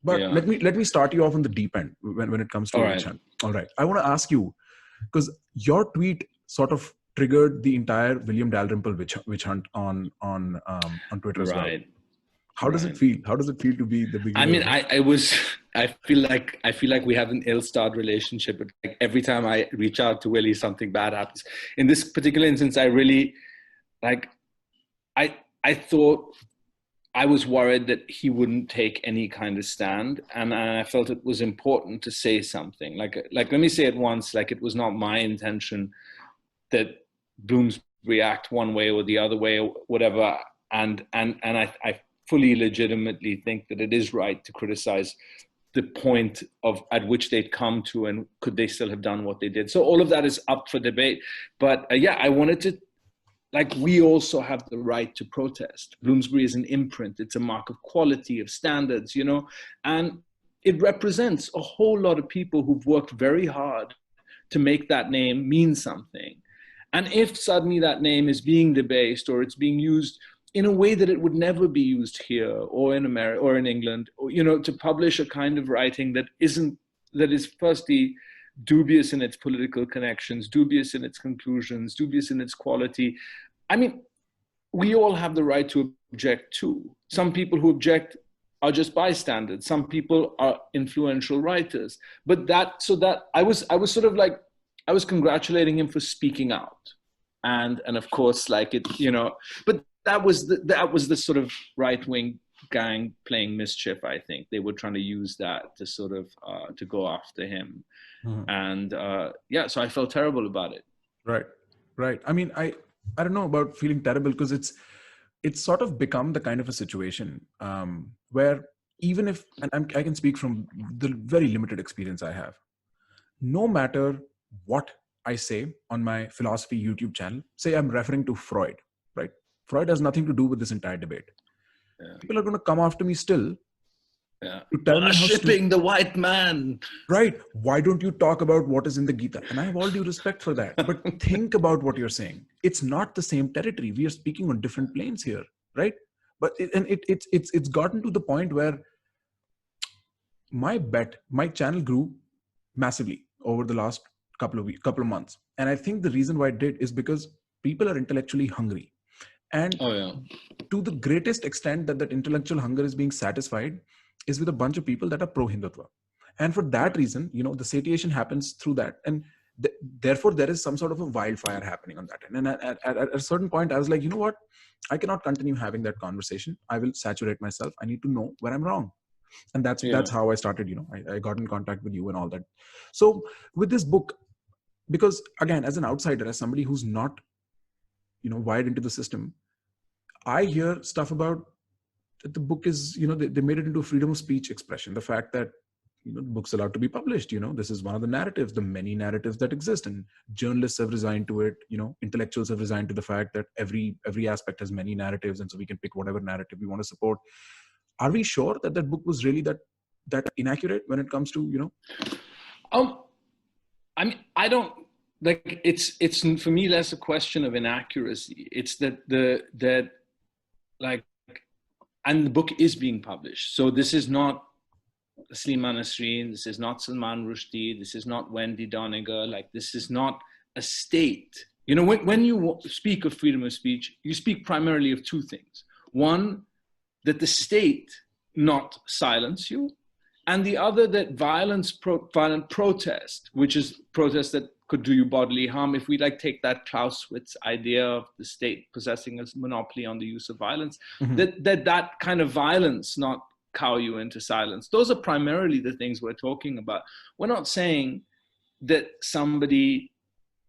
But Yeah. let me start you off on the deep end when it comes to All a right. witch hunt. All right. I want to ask you, because your tweet sort of triggered the entire William Dalrymple witch hunt on Twitter as well. Right. How does it feel? How does it feel to be the I beginning mean, of it? I feel like we have an ill-starred relationship. Like every time I reach out to Willie, something bad happens. In this particular instance, I really, like, I thought, I was worried that he wouldn't take any kind of stand, and I felt it was important to say something. Like let me say it once, like it was not my intention that Bloomsbury act one way or the other way or whatever. And I fully legitimately think that it is right to criticize the point of at which they'd come to, and could they still have done what they did. So all of that is up for debate. But yeah, I wanted to, like, we also have the right to protest. Bloomsbury is an imprint. It's a mark of quality, of standards, and it represents a whole lot of people who've worked very hard to make that name mean something. And if suddenly that name is being debased, or it's being used in a way that it would never be used here or in America or in England, or, to publish a kind of writing that is firstly dubious in its political connections, dubious in its conclusions, dubious in its quality. I mean, we all have the right to object too. Some people who object are just bystanders. Some people are influential writers. But I was sort of like, I was congratulating him for speaking out. And of course, like it, but that was the sort of right-wing gang playing mischief. I think they were trying to use that to sort of to go after him. And yeah, so I felt terrible about it. Right. I mean, I don't know about feeling terrible, because it's sort of become the kind of a situation where, even if, and I can speak from the very limited experience I have, no matter what I say on my philosophy YouTube channel, say I'm referring to Freud, right? Freud has nothing to do with this entire debate. Yeah. People are going to come after me still. Yeah. To tell me how shipping the white man. Right. Why don't you talk about what is in the Gita? And I have all due respect for that. But think about what you're saying. It's not the same territory. We are speaking on different planes here, right? But it's gotten to the point where my channel grew massively over the last couple of months. And I think the reason why it did is because people are intellectually hungry. And to the greatest extent that intellectual hunger is being satisfied is with a bunch of people that are pro-Hindutva. And for that reason, the satiation happens through that. And therefore, there is some sort of a wildfire happening on that end. And at a certain point, I was like, you know what? I cannot continue having that conversation. I will saturate myself. I need to know where I'm wrong. And that's how I started, I got in contact with you and all that. So with this book, because again, as an outsider, as somebody who's not, wired into the system, I hear stuff about that the book is, they made it into a freedom of speech expression. The fact that, the book's allowed to be published, this is one of the narratives, the many narratives that exist, and journalists have resigned to it, intellectuals have resigned to the fact that every aspect has many narratives, and so we can pick whatever narrative we want to support. Are we sure that book was really that inaccurate when it comes to, I mean, I don't, like, it's for me less a question of inaccuracy. It's that and the book is being published. So this is not Slimana Nasreen, this is not Salman Rushdie, this is not Wendy Doniger, like, this is not a state. When you speak of freedom of speech, you speak primarily of two things. One, that the state not silence you, and the other, that violent protest, which is protest that could do you bodily harm, if we take that Clausewitz idea of the state possessing a monopoly on the use of violence, that kind of violence not cow you into silence. Those are primarily the things we're talking about. We're not saying that somebody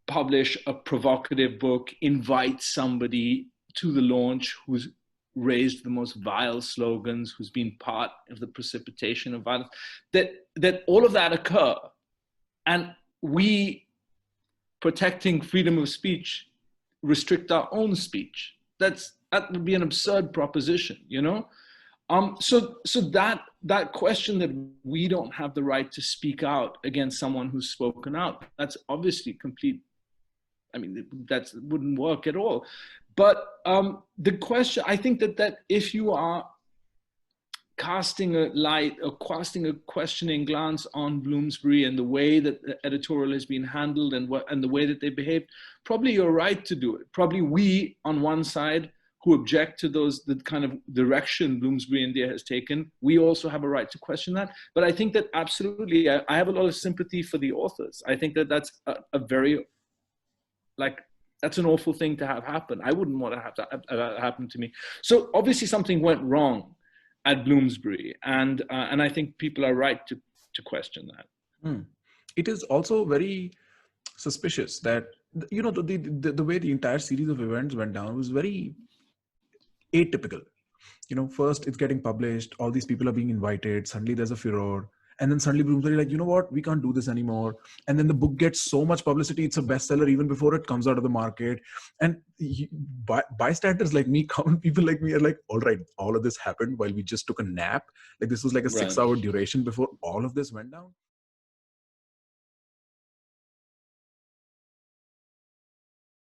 publish a provocative book, invite somebody to the launch who's raised the most vile slogans, who's been part of the precipitation of violence, that all of that occur. And we, protecting freedom of speech, restrict our own speech. That would be an absurd proposition, So that question that we don't have the right to speak out against someone who's spoken out, that's obviously complete. I mean, that wouldn't work at all. But the question, I think that if you are casting a light or casting a questioning glance on Bloomsbury and the way that the editorial has been handled and the way that they behaved, probably you're right to do it. Probably we on one side who object to the kind of direction Bloomsbury India has taken, we also have a right to question that. But I think that absolutely, I have a lot of sympathy for the authors. I think that that's a very, like, that's an awful thing to have happen. I wouldn't want to have that happen to me. So obviously something went wrong at Bloomsbury, and I think people are right to question that. It is also very suspicious that, you know, the way the entire series of events went down was very atypical. You know, first it's getting published, all these people are being invited, suddenly there's a furor, and then suddenly Bloomsbury like, you know what, we can't do this anymore. And then the book gets so much publicity, it's a bestseller even before it comes out of the market. And bystanders like me, common people like me, are like, all right, all of this happened while we just took a nap. Like this was like a 6-hour duration before all of this went down.